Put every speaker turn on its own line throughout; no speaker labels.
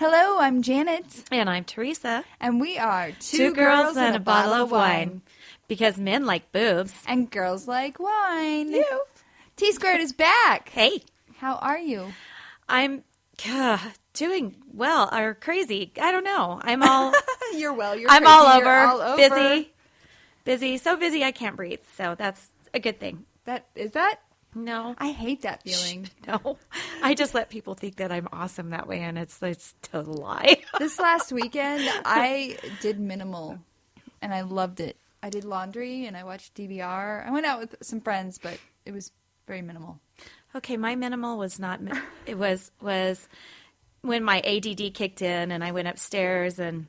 Hello, I'm Janet.
And I'm Teresa.
And we are
Two girls and a bottle of wine. Because men like boobs.
And girls like wine.
You.
T-Squared is back.
Hey.
How are you?
I'm doing well or crazy. I don't know. I'm all...
You're well. You're
I'm
crazy.
all over.
You're all over.
Busy. Busy. So busy I can't breathe. So that's a good thing.
Is that?
No.
I hate that feeling.
No. I just let people think that I'm awesome that way, and it's a total lie.
This last weekend, I did minimal, and I loved it. I did laundry, and I watched DVR. I went out with some friends, but it was very minimal.
Okay, my minimal was not... It was when my ADD kicked in, and I went upstairs and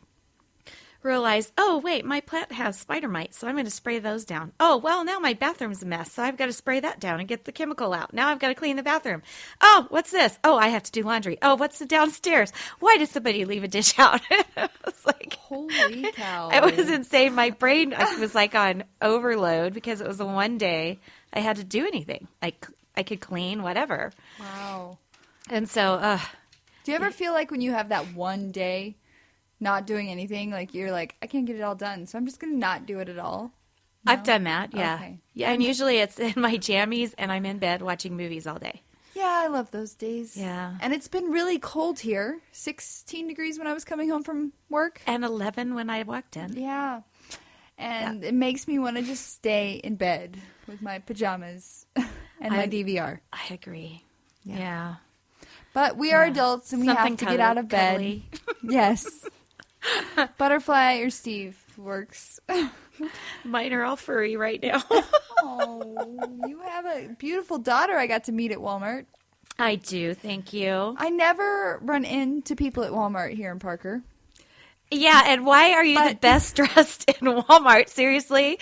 realized, oh, wait, my plant has spider mites, so I'm going to spray those down. Oh, well, now my bathroom's a mess, so I've got to spray that down and get the chemical out. Now I've got to clean the bathroom. Oh, what's this? Oh, I have to do laundry. Oh, what's the downstairs? Why did somebody leave a dish out? It was like...
Holy cow.
It was insane. My brain was like on overload because it was the one day I had to do anything. I could clean, whatever.
Wow.
And so...
do you ever feel like when you have that one day... not doing anything, like you're like, I can't get it all done, so I'm just gonna not do it at all? No?
I've done that, yeah.
Okay.
Yeah, and usually it's in my jammies and I'm in bed watching movies all day.
Yeah, I love those days.
Yeah.
And it's been really cold here. 16 degrees when I was coming home from work.
And 11 when I walked in.
Yeah. And it makes me want to just stay in bed with my pajamas and my DVR.
I agree. Yeah.
But we are adults and we have to get out of bed.
Cuddly.
Yes. Butterfly or Steve works.
Mine are all furry right now.
Oh, you have a beautiful daughter I got to meet at Walmart.
I do, thank you.
I never run into people at Walmart here in Parker.
Yeah, and why are you the best dressed in Walmart? Seriously?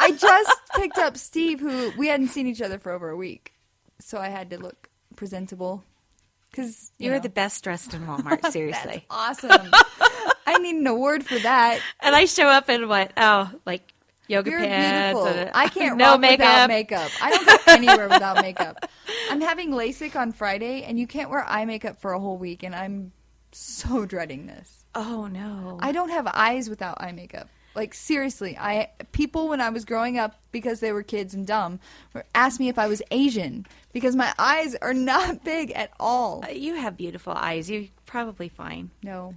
I just picked up Steve, who we hadn't seen each other for over a week, so I had to look presentable. Because
You're the best dressed in Walmart, seriously.
That's awesome. I need an award for that.
And I show up in what? Oh, like yoga
You're
pants.
beautiful. I can't
no
walk
makeup.
without makeup. I don't go anywhere without makeup. I'm having LASIK on Friday, and you can't wear eye makeup for a whole week, and I'm so dreading this.
Oh, no.
I don't have eyes without eye makeup. Like, seriously, people when I was growing up, because they were kids and dumb, asked me if I was Asian, because my eyes are not big at all.
You have beautiful eyes. You're probably fine.
No.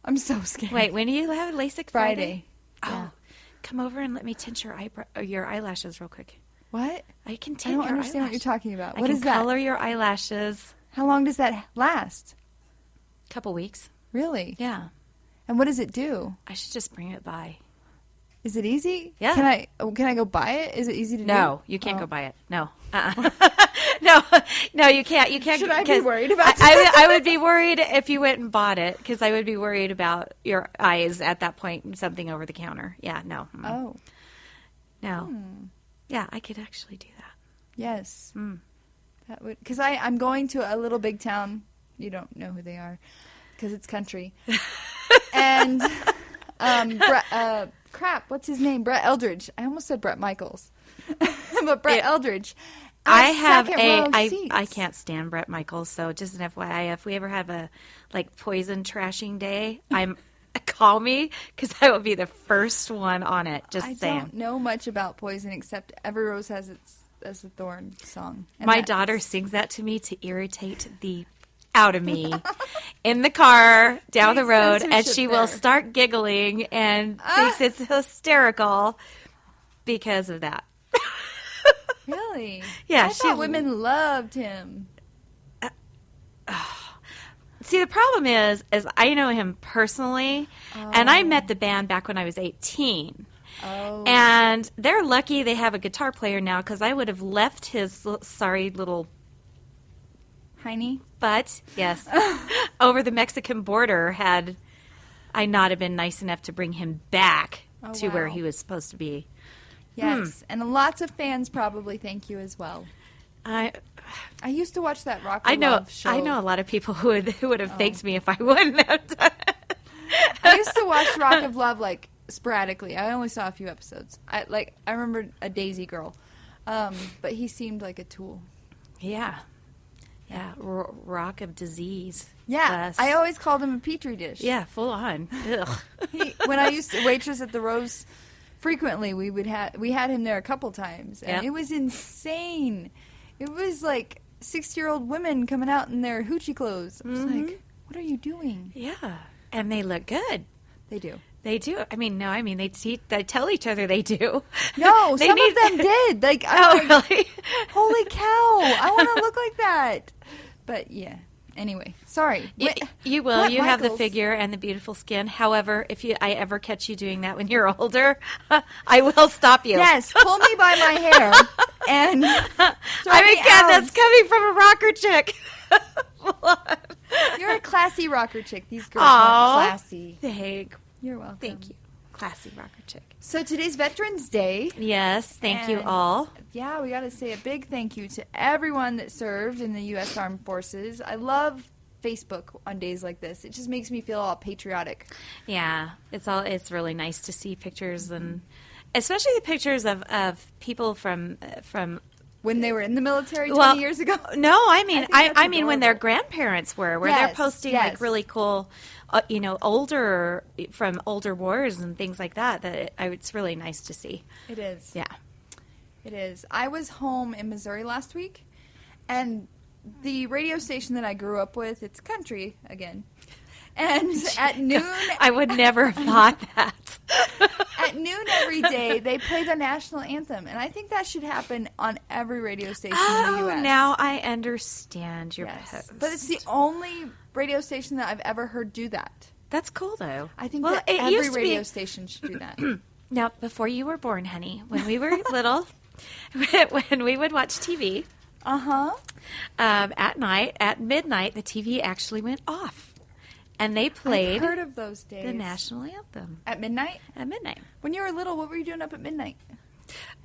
I'm so scared.
Wait, when do you have LASIK? Friday?
Yeah.
Oh, come over and let me tint your eyelashes real quick.
What?
I can
I
tint
don't
your
understand what
eyelashes.
you're talking about.
I
What
can
is that?
color your eyelashes.
How long does that last?
Couple weeks.
Really?
Yeah.
And what does it do?
I should just bring it by.
Is it easy?
Yeah.
Can I go buy it? Is it easy to do?
No, you can't go buy it. No. No, you can't. You can't.
Should I be worried about
I would be worried if you went and bought it because I would be worried about your eyes at that point. Something over the counter. Yeah. No.
Oh.
No. Yeah, I could actually do that.
Yes. That would, because I'm going to a little big town. You don't know who they are because it's country. And crap, what's his name? Brett Eldridge. I almost said Brett Michaels. But Brett Eldridge.
I can't stand Brett Michaels, so just an FYI, if we ever have a poison trashing day, call me because I will be the first one on it. Just saying.
I don't know much about Poison except Every Rose Has a Thorn song. And
my daughter sings that to me to irritate the out of me in the car down the road, and she will start giggling and thinks it's hysterical because of that.
Really?
Yeah.
I thought women loved him.
See, the problem is I know him personally, and I met the band back when I was 18.
Oh.
And they're lucky they have a guitar player now because I would have left his sorry little
Heine?
butt, yes, over the Mexican border had I not have been nice enough to bring him back to where he was supposed to be.
Yes, and lots of fans probably thank you as well. I used to watch that Rock of Love show.
I know a lot of people who would have thanked me if I wouldn't have done it.
I used to watch Rock of Love sporadically. I only saw a few episodes. I remember a Daisy Girl, but he seemed like a tool.
Yeah, Yeah, rock of disease.
Yeah,
Bus.
I always called him a petri dish.
Yeah, full on. Ugh.
When I used to waitress at the Rose, frequently we had him there a couple times, and
Yep.
it was insane. It was like 60-year-old women coming out in their hoochie clothes. I was like, what are you doing?
Yeah, and they look good.
They do.
They do. I mean, they tell each other they do.
No,
They
some
need-
of them did. Like,
Oh,
I'm like,
really?
holy cow, I want to look like that. But yeah. Anyway, sorry.
You will.
Brett
You have the
Michaels.
figure and the beautiful skin. However, if I ever catch you doing that when you're older, I will stop you.
Yes, pull me by my hair and throw
I mean,
me
God,
out.
that's coming from a rocker chick.
You're a classy rocker chick. These girls
Aw.
are classy. You're welcome.
Thank you. Classy rocker chick.
So today's Veterans Day.
Yes, thank you
And-
all.
Yeah, we got to say a big thank you to everyone that served in the U.S. Armed Forces. I love Facebook on days like this. It just makes me feel all patriotic.
Yeah, it's really nice to see pictures, and especially the pictures of people from
When they were in the military 20 years ago.
No, I mean
think that's
I mean when their
adorable.
grandparents were, where
Yes,
they're posting
yes.
like really cool, older wars and things like that. It's really nice to see.
It is.
Yeah.
It is. I was home in Missouri last week, and the radio station that I grew up with, it's country again. And at noon,
I would never have thought that.
at noon every day, they play the national anthem, and I think that should happen on every radio station in the U.S.
Now I understand your
Yes.
post.
But it's the only radio station that I've ever heard do that.
That's cool though.
I think
Well,
that
it
every
used to
radio
be-
station should do that.
Now, before you were born, honey, when we were little, when we would watch TV
Uh-huh.
at night, at midnight, the TV actually went off. And they played
I've heard of those days.
the national anthem
At midnight?
at midnight.
When you were little, what were you doing up at midnight?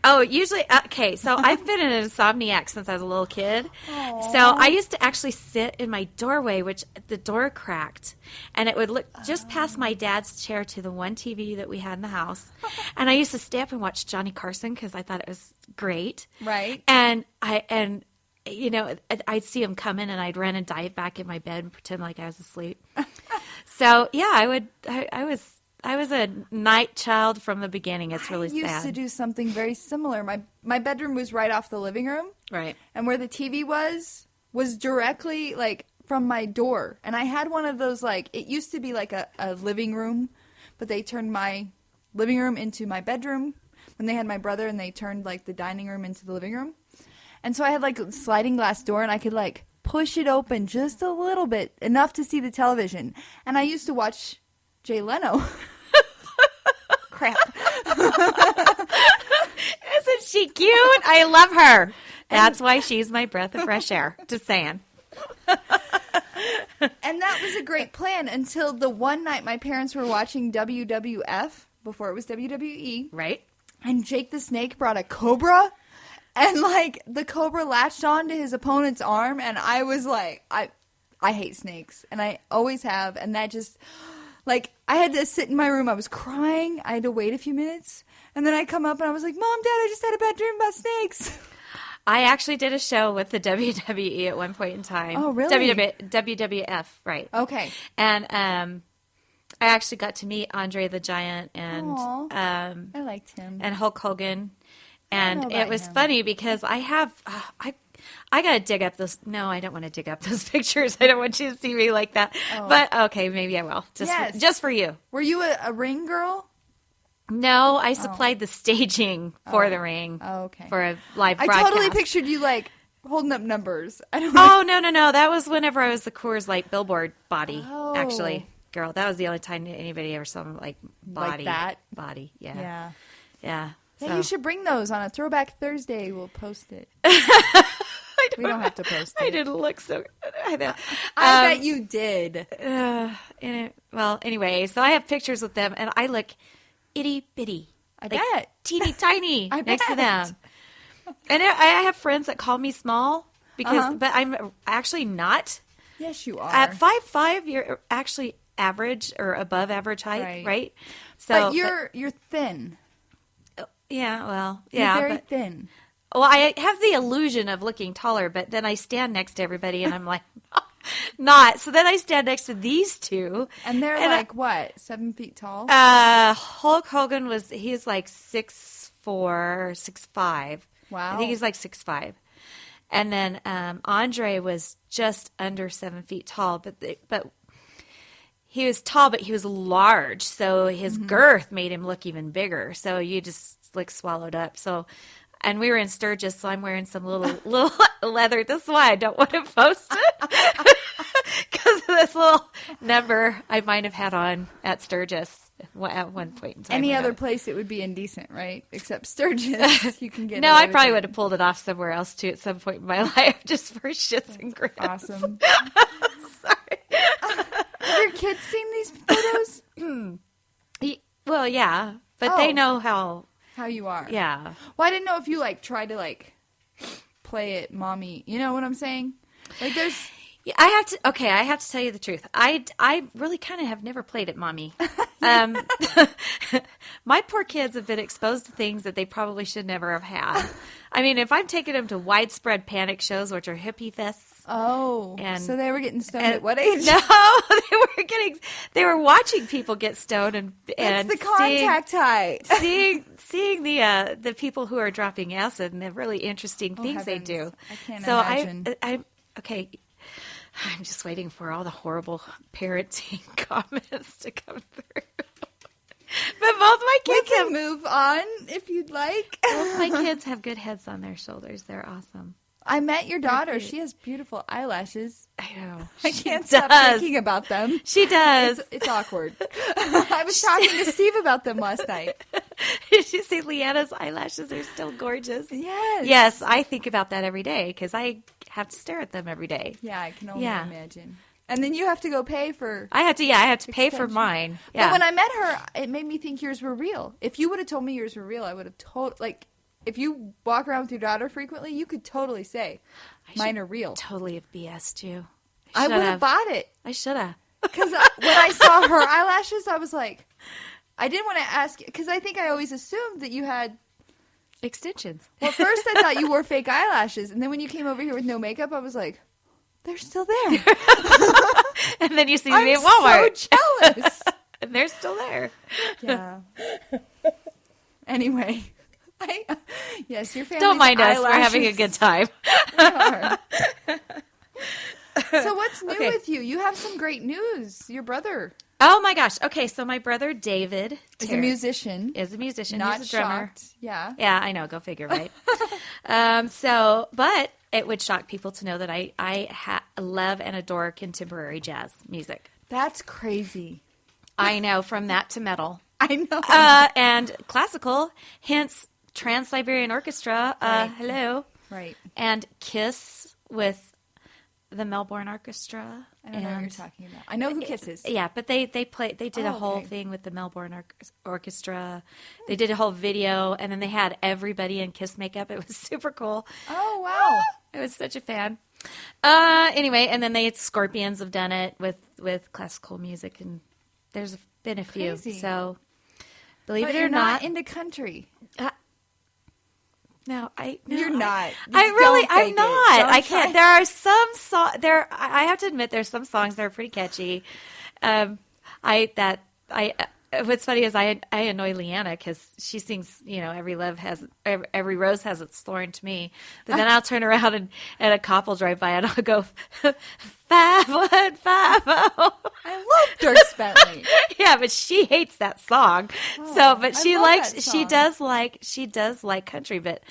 Oh, usually, okay, so I've been an insomniac since I was a little kid.
Aw.
So I used to actually sit in my doorway, which the door cracked, and it would look just past my dad's chair to the one TV that we had in the house. And I used to stay up and watch Johnny Carson because I thought it was great.
Right.
And I'd see him coming, and I'd run and dive back in my bed and pretend like I was asleep. So yeah, I was a night child from the beginning. It's really
I used
sad.
to do something very similar. My bedroom was right off the living room,
Right.
and where the TV was directly like from my door. And I had one of those, like, it used to be like a living room, but they turned my living room into my bedroom when they had my brother, and they turned like the dining room into the living room. And so I had like a sliding glass door, and I could like push it open just a little bit, enough to see the television. And I used to watch Jay Leno. Crap.
Isn't she cute? I love her. That's why she's my breath of fresh air. Just saying.
And that was a great plan until the one night my parents were watching WWF before it was WWE.
Right?
And Jake the Snake brought a cobra. And like the cobra latched onto his opponent's arm. And I was like, I hate snakes. And I always have. And that just, like, I had to sit in my room. I was crying. I had to wait a few minutes. And then I come up and I was like, Mom, Dad, I just had a bad dream about snakes.
I actually did a show with the WWE at one point in time.
Oh, really?
WWF, right.
Okay.
And I actually got to meet Andre the Giant and
Aw. I liked him.
and Hulk Hogan.
know
And
about
it was
him.
funny because I have I got to dig up those. No, I don't want to dig up those pictures. I don't want you to see me like that.
Oh.
But okay, maybe I will.
Yes.
Just for you.
Were you a ring girl?
No, I supplied the staging for the ring.
Oh, okay.
For a live
I
broadcast.
totally pictured you like holding up numbers. I don't
Oh, no. That was whenever I was the Coors Light billboard body,
Oh.
actually. Girl, that was the only time anybody ever saw me like body.
Like that?
Body, yeah.
Yeah.
Yeah.
Yeah,
So-
you should bring those on a Throwback Thursday. We'll post it. We don't have to post it.
I didn't look so good. I know.
I bet you did.
Well, anyway, so I have pictures with them, and I look itty bitty.
I
like,
bet.
teeny tiny
I
next to
bet.
them. And I have friends that call me small because, but I'm actually not.
Yes, you are.
At 5'5", you're actually average or above average height, right? So,
but you're thin.
yeah, well,
You're
yeah,
very
but
thin.
well, I have the illusion of looking taller, but then I stand next to everybody and I'm like, not. So then I stand next to these two.
And they're like, what, 7 feet tall?
Hulk Hogan he's like 6'4", 6'5".
Wow.
I think he's like 6'5". And then Andre was just under 7 feet tall, but he was tall, but he was large. So his girth made him look even bigger. So you just like swallowed up. So, and we were in Sturgis, so I'm wearing some little leather. This is why I don't want to post it. Because of this little number I might have had on at Sturgis at one point in time.
Any other place it would be indecent, right? Except Sturgis. You can get
No, I probably would have pulled it off somewhere else too at some point in my life just for shits and grins.
Awesome.
Sorry.
Have your kids seen these photos?
Well, yeah. But they know how
you are.
Yeah.
Well, I didn't know if you like tried to like play it mommy. You know what I'm saying? Like there's
I have to tell you the truth. I really kind of have never played it mommy. My poor kids have been exposed to things that they probably should never have had. I mean, if I'm taking them to widespread panic shows, which are hippie fests.
Oh,
and,
so they were getting stoned at what age?
No, they were watching people get stoned and
the contact high.
seeing the people who are dropping acid and the really interesting things they do.
I can't imagine.
I'm okay. I'm just waiting for all the horrible parenting comments to come through. But both my kids
can move on if you'd like.
Both my kids have good heads on their shoulders. They're awesome.
I met your daughter. She has beautiful eyelashes.
I know.
I can't stop thinking about them.
She does.
It's awkward. I was talking to Steve about them last night.
Did you see Leanna's eyelashes are still gorgeous?
Yes.
Yes, I think about that every day because I have to stare at them every day.
Yeah, I can only imagine. And then you have to go pay for.
I have to pay for mine. Yeah.
But when I met her, it made me think yours were real. If you would have told me yours were real, I would have if you walk around with your daughter frequently, you could totally say mine are real.
Totally have BS'd you.
I would have bought it.
I should have.
Because when I saw her eyelashes, I was like, I didn't want to ask because I think I always assumed that you had
extensions.
Well, first I thought you wore fake eyelashes, and then when you came over here with no makeup, I was like, they're still there.
And then you see me at Walmart.
I'm so jealous.
And they're still there.
Yeah. Anyway. Yes, your family.
Don't mind us. We're having a good time.
We are. So what's new with you? You have some great news. Your brother.
Oh my gosh. Okay, so my brother David
is a musician.
Not He's a drummer.
Shocked. Yeah.
Yeah, I know. Go figure, right? But it would shock people to know that I love and adore contemporary jazz music.
That's crazy.
I know, from that to metal.
I know.
And classical, hence Trans-Siberian Orchestra.
Right.
Hello.
Right.
And Kiss with the Melbourne Orchestra.
I don't know what you're talking about. I know who Kiss is.
Yeah, but they did a whole thing with the Melbourne Orchestra. They did a whole video, and then they had everybody in Kiss makeup. It was super cool.
Oh, wow.
I was such a fan. Anyway, and then Scorpions have done it with classical music, and there's been a few.
Crazy.
So, believe
but
it or
you're
not,
into country.
No,
you're not.
I'm not.
Don't
I can't. There are some songs. I have to admit, there's some songs that are pretty catchy. What's funny is I annoy Leanna because she sings, every rose has its thorn to me. But then I'll turn around and a cop will drive by and I'll go 515.
I love Dirk Bentley.
Yeah, but she hates that song. But she does like country, but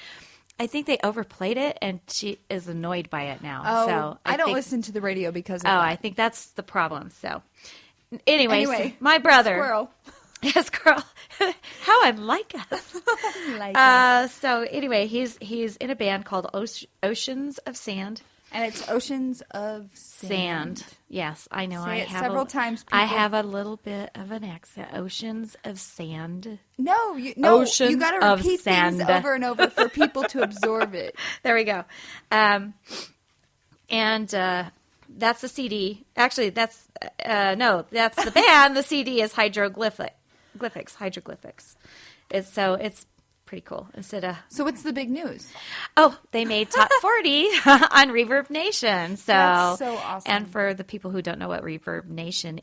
I think they overplayed it and she is annoyed by it now.
Oh,
so
I don't listen to the radio because of that.
I think that's the problem. So anyway, so my brother.
Squirrel.
Yes, girl. How unlike us. So anyway, he's in a band called Oceans of Sand.
And it's Oceans of Sand.
Yes, I know.
Say it several times. People.
I have a little bit of an accent. Oceans of Sand.
No, you got to repeat things over and over for people to absorb it.
There we go. And that's the CD. Actually, that's that's the band. The CD is hieroglyphics. It's pretty cool. Instead of
So what's the big news?
they made top 40 on Reverb Nation. So
That's so awesome.
And for the people who don't know what Reverb Nation